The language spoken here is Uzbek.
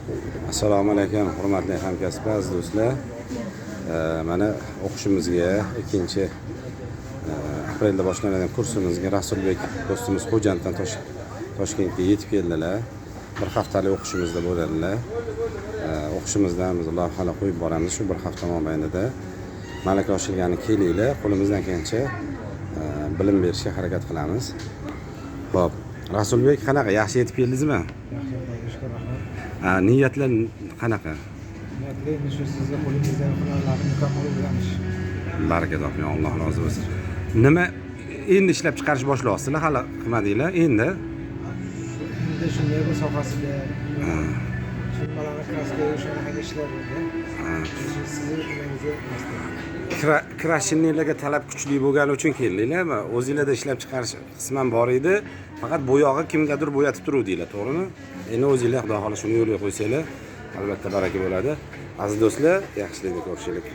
Assalomu alaykum, hurmatli hamkasb aziz do'stlar. Mana o'qishimizga 2-aprelda boshlanadigan kursimizga Rasulbek do'stimiz Xo'janddan Toshkentga yetib keldilar. Bir haftalik o'qishimizda bo'ladilar. O'qishimizdan biz lavhalar qo'yib boramiz shu bir hafta mobaynida. Malaka oshirgani kelinglar, qo'limizdan kelgancha bilim berishga harakat qilamiz. Xo'p, Rasulbek qanaqa? Yaxshi yetib keldingizmi? Niyatlar qanaqa? Niyatlar shu sizga qo'lingizdan hunarlarni mukammal o'rganish. Baraka toping, Alloh rozi bo'lsin. Nima endi ishlab chiqarish boshlayapsizlar, hali qilmadinglar endi? Endi shunday bir sohasida tushunmalarni kraska o'shanaqa ishlar bo'ldi. Sizni nimangizni Krashinlarga talab kuchli bo'lgani uchun keldinglarmi? O'zingizlarda ishlab chiqarish qisman bor edi, faqat bo'yog'i kimgadir bo'yatib turuvdinglar, to'g'rimi? Endi o'zingizlar xudo xohlasa shuni yo'lga qo'ysanglar, albatta baraka bo'ladi. Aziz do'stlar, yaxshilikni ko'rishaylik.